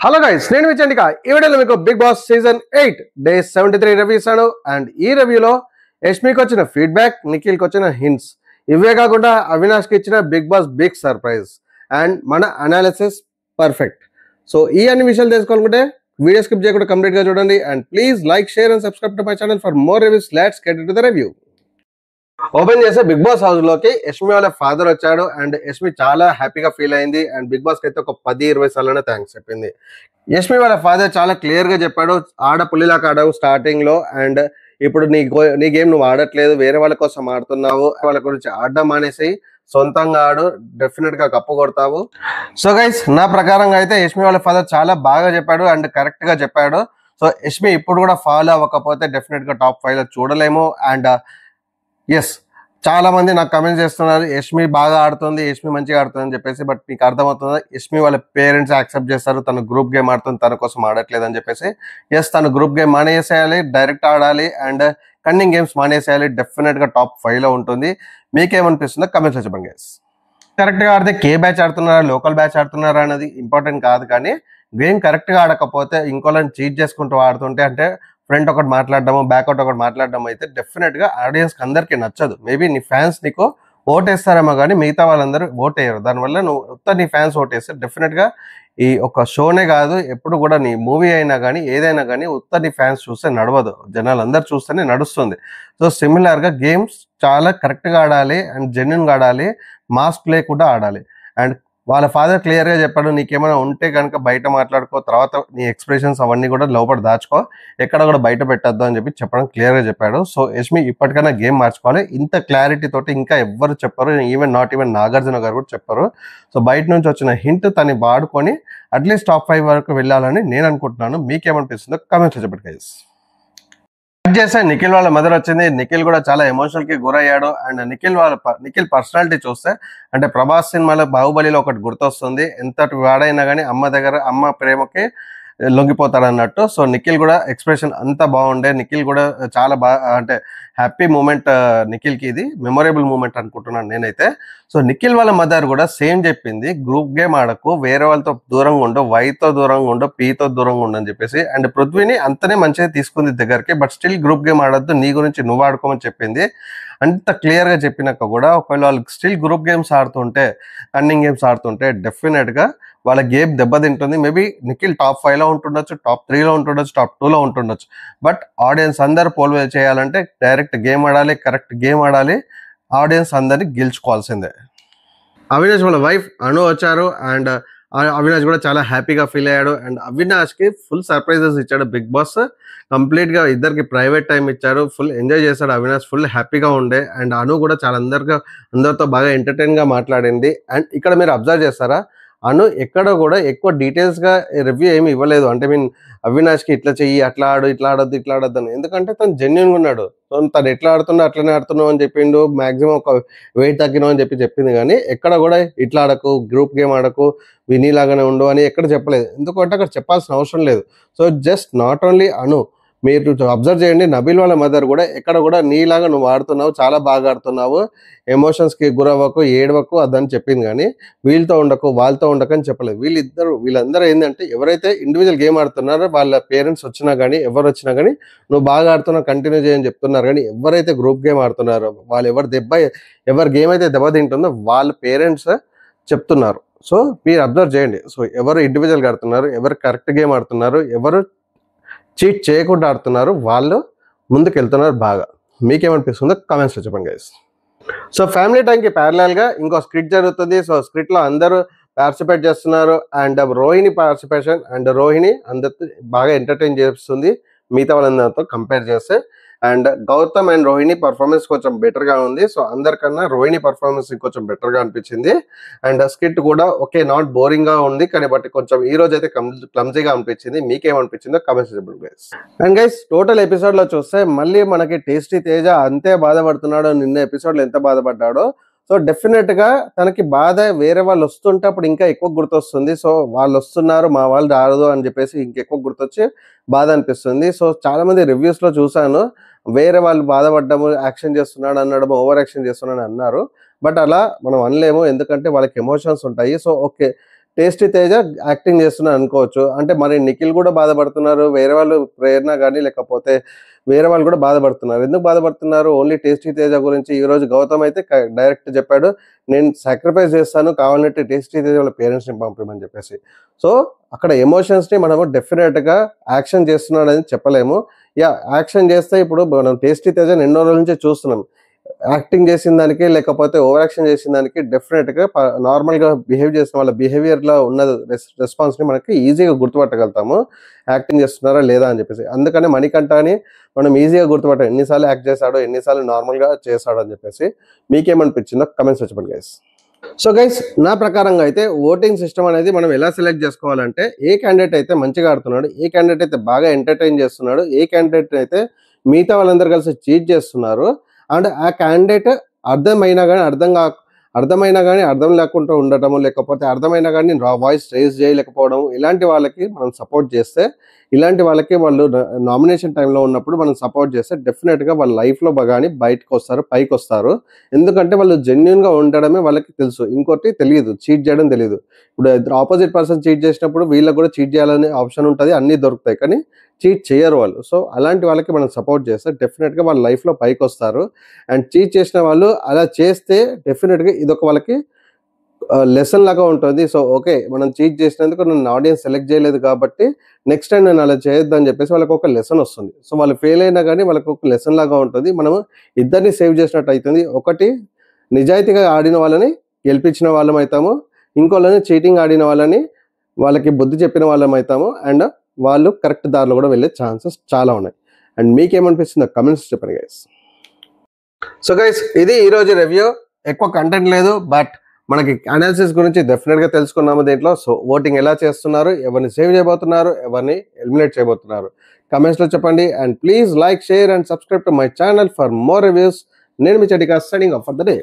Hello guys, నేను విచండిక. ఈ వీడియోలో మీకు Bigg Boss season 8 day 73 review ఇస్తాను. అండ్ ఈ రివ్యూలో యష్మికి వచ్చిన ఫీడ్బ్యాక్, నిఖిల్కి వచ్చిన హింట్స్, ఇవే కాకుండా అవినాష్కి ఇచ్చిన Bigg Boss big surprise and మన అనాలిసిస్ పర్ఫెక్ట్. సో ఈ అన్ని విషయాలు తెలుసుకోవాలనుకుంటే వీడియో స్కిప్ చేయకుండా కంప్లీట్గా చూడండి. And please like, share and subscribe to my channel for more reviews. Let's get into the review. Open చేసే బిగ్ బాస్ హౌస్ లోకి యష్మి వాళ్ళ ఫాదర్ వచ్చాడు. అండ్ యష్మి చాలా హ్యాపీగా ఫీల్ అయింది. అండ్ బిగ్ బాస్ కి అయితే ఒక 10-20 సార్లు థ్యాంక్స్ చెప్పింది. యష్మి వాళ్ళ ఫాదర్ చాలా క్లియర్ గా చెప్పాడు, పుల్లిలాగా ఆడావు స్టార్టింగ్ లో, అండ్ ఇప్పుడు నీ గేమ్ నువ్వు ఆడట్లేదు, వేరే వాళ్ళ కోసం ఆడుతున్నావు, వాళ్ళ గురించి ఆడడం మానేసి సొంతంగా ఆడు, డెఫినెట్ గా కప్పు కొడతావు. సో గైస్, నా ప్రకారంగా అయితే యష్మి వాళ్ళ ఫాదర్ చాలా బాగా చెప్పాడు అండ్ కరెక్ట్ గా చెప్పాడు. సో యష్మి ఇప్పుడు కూడా ఫాలో అవ్వకపోతే డెఫినెట్ గా టాప్ 5 లో చూడలేము. అండ్ ఎస్, చాలా మంది నాకు కమెంట్ చేస్తున్నారు యష్మి బాగా ఆడుతుంది, యష్మి మంచిగా ఆడుతుంది అని చెప్పేసి. బట్ మీకు అర్థమవుతుందా, యష్మి వాళ్ళ పేరెంట్స్ యాక్సెప్ట్ చేస్తారు తను గ్రూప్ గేమ్ ఆడుతుంది, తన కోసం ఆడట్లేదు అని చెప్పేసి. ఎస్, తను గ్రూప్ గేమ్ మానేసేయాలి, డైరెక్ట్ ఆడాలి అండ్ కన్నింగ్ గేమ్స్ మానేసేయాలి. డెఫినెట్ గా టాప్ 5 లో ఉంటుంది. మీకేమనిపిస్తుందో కమెంట్స్ లో చెప్పండి గైస్. కరెక్ట్ గా ఆడితే కే బ్యాచ్ ఆడుతున్నారా, లోకల్ బ్యాచ్ ఆడుతున్నారా అనేది ఇంపార్టెంట్ కాదు, కానీ గేమ్ కరెక్ట్ గా ఆడకపోతే ఇంకోళ్ళని చీట్ చేసుకుంటూ ఆడుతుంటే, అంటే ఫ్రంట్ ఒకటి మాట్లాడడము, బ్యాక్అవుట్ ఒకటి మాట్లాడడం అయితే డెఫినెట్ గా ఆడియన్స్ అందరికీ నచ్చదు. మేబీ నీ ఫ్యాన్స్ నీకు ఓటేస్తారేమో కానీ మిగతా వాళ్ళందరూ ఓట్ వేయరు. దానివల్ల నువ్వు నీ ఫ్యాన్స్ ఓటేస్తే డెఫినెట్ గా ఈ ఒక షోనే కాదు, ఎప్పుడు కూడా నీ మూవీ అయినా కానీ ఏదైనా కానీ నీ ఫ్యాన్స్ చూస్తే నడవదు, జనాలు అందరు చూస్తేనే నడుస్తుంది. సో సిమిలర్ గా గేమ్స్ చాలా కరెక్ట్ గా ఆడాలి అండ్ జెన్యున్ గా ఆడాలి, మాస్ ప్లే కూడా ఆడాలి. అండ్ వాళ్ళ ఫాదర్ క్లియర్ గా చెప్పాడు, నీకేమైనా ఉంటే కనుక బయట మాట్లాడుకో, తర్వాత నీ ఎక్స్ప్రెషన్స్ అవన్నీ కూడా లోపల దాచుకో, ఎక్కడ కూడా బయట పెట్టద్దు అని చెప్పడం క్లియర్ గా చెప్పాడు. సో యష్మి ఇప్పటికైనా గేమ్ మార్చుకోవాలి. ఇంత క్లారిటీ తోటి ఇంకా ఎవ్వరు చెప్పరు, నాట్ ఈవెన్ నాగార్జున గారు కూడా చెప్పరు. సో బయట నుంచి వచ్చిన హింట్ తను వాడుకొని అట్లీస్ట్ టాప్ 5 వరకు వెళ్ళాలని నేను అనుకుంటున్నాను. మీకేమనిపిస్తుందో కామెంట్స్ చెప్పండి గైస్. చేస్తే నిఖిల్ వాళ్ళ మదర్ వచ్చింది. నిఖిల్ కూడా చాలా ఎమోషనల్ కి గురయ్యాడు. అండ్ నిఖిల్ పర్సనాలిటీ చూస్తే, అంటే ప్రభాస్ సినిమాలో బాహుబలిలో ఒకటి గుర్తొస్తుంది, ఎంతటి వాడైనా కానీ అమ్మ ప్రేమకి లొంగిపోతాడు అన్నట్టు. సో నిఖిల్ కూడా ఎక్స్ప్రెషన్ అంతా బాగుండే. నిఖిల్ కూడా చాలా బాగా, అంటే హ్యాపీ మూమెంట్ నిఖిల్కి, ఇది మెమొరబుల్ మూమెంట్ అనుకుంటున్నాను నేనైతే. సో నిఖిల్ వాళ్ళ మదర్ కూడా సేమ్ చెప్పింది, గ్రూప్ గేమ్ ఆడకు, వేరే వాళ్ళతో దూరంగా ఉండు, వైతో దూరంగా ఉండు, పీతో దూరంగా ఉండు అని చెప్పేసి. అండ్ పృథ్వీని అంతనే మంచిగా తీసుకుంది దగ్గరికి, బట్ స్టిల్ గ్రూప్ గేమ్ ఆడొద్దు, నీ గురించి నువ్వు ఆడుకోమని చెప్పింది. అంత క్లియర్ గా చెప్పినాక కూడా ఒకవేళ వాళ్ళకి స్టిల్ గ్రూప్ గేమ్స్ ఆడుతుంటే, కన్నింగ్ గేమ్స్ ఆడుతుంటే డెఫినెట్ గా వాళ్ళ గేమ్ దెబ్బతింటుంది. మేబీ నిఖిల్ టాప్ 5 లో ఉంటుండొచ్చు, టాప్ 3 లో ఉంటుండొచ్చు, టాప్ 2 లో ఉంటుండొచ్చు. బట్ ఆడియన్స్ అందరు పోల్ చేయాలంటే డైరెక్ట్ గేమ్ ఆడాలి, కరెక్ట్ గేమ్ ఆడాలి, ఆడియన్స్ అందరినీ గెలుచుకోవాల్సిందే. అవినాష్ వాళ్ళ వైఫ్ అను వచ్చారు. అండ్ అవినాష్ కూడా చాలా హ్యాపీగా ఫీల్ అయ్యాడు. అండ్ అవినాష్ కి ఫుల్ సర్ప్రైజెస్ ఇచ్చాడు బిగ్ బాస్. కంప్లీట్ గా ఇద్దరికి ప్రైవేట్ టైం ఇచ్చారు, ఫుల్ ఎంజాయ్ చేశాడు అవినాష్, ఫుల్ హ్యాపీగా ఉండే. అండ్ అను కూడా చాలా అందరితో బాగా ఎంటర్టైన్ గా మాట్లాడింది. అండ్ ఇక్కడ మీరు అబ్జర్వ్ చేస్తారా, అను ఎక్కడ కూడా ఎక్కువ డీటెయిల్స్ గా రివ్యూ ఏమి ఇవ్వలేదు. అంటే అవినాష్ కి ఇట్లా చెయ్యి, అట్లా ఆడు, ఇట్లా ఆడొద్దు అని. ఎందుకంటే తను జెన్యున్ గా ఉన్నాడు. తను ఎట్లా ఆడుతున్నా అట్లనే ఆడుతున్నావు అని చెప్పిండు. మాక్సిమం ఒక వెయిట్ తగ్గినావు అని చెప్పింది, కానీ ఎక్కడ కూడా ఇట్లా ఆడకు, గ్రూప్ గేమ్ ఆడకు, వినీలాగానే ఉండు అని ఎక్కడ చెప్పలేదు. ఎందుకంటే అక్కడ చెప్పాల్సిన అవసరం లేదు. సో జస్ట్ నాట్ ఓన్లీ అను, మీరు అబ్జర్వ్ చేయండి, నబీల్ వాళ్ళ మదర్ కూడా ఎక్కడ కూడా నీలాగా నువ్వు ఆడుతున్నావు, చాలా బాగా ఆడుతున్నావు, ఎమోషన్స్ కి గురవ్వకు, ఏడవకు అదని చెప్పింది, కానీ వీళ్ళతో ఉండకు, వాళ్ళతో ఉండకని చెప్పలేదు. వీళ్ళందరూ ఏంటంటే, ఎవరైతే ఇండివిజువల్ గేమ్ ఆడుతున్నారో వాళ్ళ పేరెంట్స్ వచ్చినా కానీ ఎవరు వచ్చినా కానీ నువ్వు బాగా ఆడుతున్నావు కంటిన్యూ చేయని చెప్తున్నారు. కానీ ఎవరైతే గ్రూప్ గేమ్ ఆడుతున్నారో వాళ్ళు ఎవరి గేమ్ అయితే దెబ్బతింటుందో వాళ్ళ పేరెంట్స్ చెప్తున్నారు. సో మీరు అబ్జర్వ్ చేయండి. సో ఎవరు ఇండివిజువల్గా ఆడుతున్నారు, ఎవరు కరెక్ట్ గేమ్ ఆడుతున్నారు, ఎవరు చీట్ చేయకుండా ఆడుతున్నారు, వాళ్ళు ముందుకు వెళ్తున్నారు బాగా. మీకేమనిపిస్తుందో కామెంట్స్లో చెప్పండి గైస్. సో ఫ్యామిలీ టైంకి ప్యారలల్ గా ఇంకో స్క్రిప్ట్ జరుగుతుంది. సో స్క్రిప్ట్ లో అందరూ పార్టిసిపేట్ చేస్తున్నారు. And Rohini participation, and Rohini అందరితో బాగా ఎంటర్టైన్ చేస్తుంది మిగతా వాళ్ళందరితో కంపేర్ చేస్తే. And Gautam and Rohini performance కొంచెం బెటర్ గా ఉంది. సో అందరికన్నా రోహిణి పర్ఫార్మెన్స్ కొంచెం బెటర్ గా అనిపించింది. అండ్ స్కిట్ కూడా ఓకే, నాట్ బోరింగ్ గా ఉంది, కానీ బట్ కొంచెం ఈ రోజు అయితే క్లమ్జీగా అనిపించింది. మీకేమనిపించిందో కామెంట్స్ చెప్పండి guys. And guys, total episode లో చూస్తే మళ్ళీ మనకి టేస్టీ తేజ అంతే బాధపడుతున్నాడు, నిన్న ఎపిసోడ్ లో ఎంత బాధపడ్డాడో. సో డెఫినెట్ గా తనకి బాధ వేరే వాళ్ళు వస్తుంటే అప్పుడు ఇంకా ఎక్కువ గుర్తొస్తుంది. సో వాళ్ళు వస్తున్నారు, మా వాళ్ళు రాదు అని చెప్పేసి ఇంకెక్కువ గుర్తొచ్చి బాధ అనిపిస్తుంది. సో చాలా మంది రివ్యూస్ లో చూసాను, వేరే వాళ్ళు బాధపడ్డము, యాక్షన్ చేస్తున్నాడు అనడం, ఓవర్ యాక్షన్ చేస్తున్నాడు అన్నారు. బట్ అలా మనం అనలేము, ఎందుకంటే వాళ్ళకి ఎమోషన్స్ ఉంటాయి. So okay, tasty Teja acting చేస్తున్నారు అనుకోవచ్చు. అంటే మరి నిఖిల్ కూడా బాధపడుతున్నారు, వేరే వాళ్ళు ప్రేరణ కానీ లేకపోతే వేరే వాళ్ళు కూడా బాధపడుతున్నారు. ఎందుకు బాధపడుతున్నారు? ఓన్లీ టేస్టీ తేజ గురించి. ఈరోజు గౌతమ్ అయితే డైరెక్ట్ చెప్పాడు, నేను సాక్రిఫైస్ చేస్తాను, కావాలంటే టేస్టీ తేజ వాళ్ళ పేరెంట్స్ని పంపమని చెప్పేసి. సో అక్కడ ఎమోషన్స్ని మనము డెఫినెట్గా యాక్షన్ చేస్తున్నాడు అని చెప్పలేము. యాక్షన్ చేస్తే ఇప్పుడు మనం టేస్టీ తేజని ఎన్నో రోజుల నుంచి చూస్తున్నాం. యాక్టింగ్ చేసిన దానికి లేకపోతే ఓవర్ యాక్షన్ చేసిన దానికి డెఫినెట్గా నార్మల్గా బిహేవ్ చేసిన వాళ్ళ బిహేవియర్లో ఉన్న రెస్పాన్స్ని మనకి ఈజీగా గుర్తుపట్టగలుగుతాము, యాక్టింగ్ చేస్తున్నారా లేదా అని చెప్పేసి. అందుకని మణికంఠని మనం ఈజీగా గుర్తుపట్టాం, ఎన్నిసార్లు యాక్ట్ చేశాడో ఎన్నిసార్లు నార్మల్గా చేశాడో అని చెప్పేసి. మీకేమనిపించిందో కమెంట్స్ చెప్పండి గైస్. సో గైస్, నా ప్రకారంగా అయితే ఓటింగ్ సిస్టమ్ అనేది మనం ఎలా సెలెక్ట్ చేసుకోవాలంటే, ఏ క్యాండిడేట్ అయితే మంచిగా ఆడుతున్నాడు, ఏ క్యాండిడేట్ అయితే బాగా ఎంటర్టైన్ చేస్తున్నాడు, ఏ క్యాండిడేట్ అయితే మిగతా వాళ్ళందరూ కలిసి చీట్ చేస్తున్నారు, అండ్ ఆ క్యాండిడేట్ అర్థమైనా కానీ అర్థం లేకుండా ఉండటము, లేకపోతే అర్థమైనా కానీ వాయిస్ రేజ్ చేయలేకపోవడం, ఇలాంటి వాళ్ళకి మనం సపోర్ట్ చేస్తే, ఇలాంటి వాళ్ళకి వాళ్ళు నామినేషన్ టైంలో ఉన్నప్పుడు మనం సపోర్ట్ చేస్తే డెఫినెట్గా వాళ్ళ లైఫ్లో కానీ బయటకు వస్తారు, పైకి వస్తారు. ఎందుకంటే వాళ్ళు జెన్యున్గా ఉండడమే వాళ్ళకి తెలుసు, ఇంకోటి తెలియదు, చీట్ చేయడం తెలియదు. ఇప్పుడు ఆపోజిట్ పర్సన్ చీట్ చేసినప్పుడు వీళ్ళకి కూడా చీట్ చేయాలనే ఆప్షన్ ఉంటుంది, అన్నీ దొరుకుతాయి, కానీ చీట్ చేయరు వాళ్ళు. సో అలాంటి వాళ్ళకి మనం సపోర్ట్ చేస్తే డెఫినెట్గా వాళ్ళ లైఫ్లో పైకి వస్తారు. అండ్ చీట్ చేసిన వాళ్ళు అలా చేస్తే డెఫినెట్గా ఇదొక వాళ్ళకి లెసన్ లాగా ఉంటుంది. సో ఓకే, మనం చీట్ చేసినందుకు నన్ను ఆడియన్స్ సెలెక్ట్ చేయలేదు కాబట్టి నెక్స్ట్ టైం నేను అలా చేయొద్దు అని చెప్పేసి వాళ్ళకి ఒక లెసన్ వస్తుంది. సో వాళ్ళు ఫెయిల్ అయినా కానీ వాళ్ళకి ఒక లెసన్ లాగా ఉంటుంది. మనము ఇద్దరిని సేవ్ చేసినట్టు అవుతుంది. ఒకటి నిజాయితీగా ఆడిన వాళ్ళని గెలిపించిన వాళ్ళం అవుతాము, ఇంకోళ్ళని చీటింగ్ ఆడిన వాళ్ళకి బుద్ధి చెప్పిన వాళ్ళం అవుతాము, అండ్ వాళ్ళు కరెక్ట్ దారిలో కూడా వెళ్ళే ఛాన్సెస్ చాలా ఉన్నాయి. అండ్ మీకేమనిపిస్తుందో కమెంట్స్ చెప్పండి గైస్. సో గైస్, ఇది ఈరోజు రివ్యూ. ఎక్కువ కంటెంట్ లేదు, బట్ మనకి అనాలిసిస్ గురించి డెఫినెట్గా తెలుసుకున్నాము దీంట్లో. సో ఓటింగ్ ఎలా చేస్తున్నారు, ఎవరిని సేవ్ చేయబోతున్నారు, ఎవరిని ఎలిమినేట్ చేయబోతున్నారు, కమెంట్స్లో చెప్పండి. And please like, share and subscribe to my channel for more reviews. నేను మీ చెడిగా signing off for the day.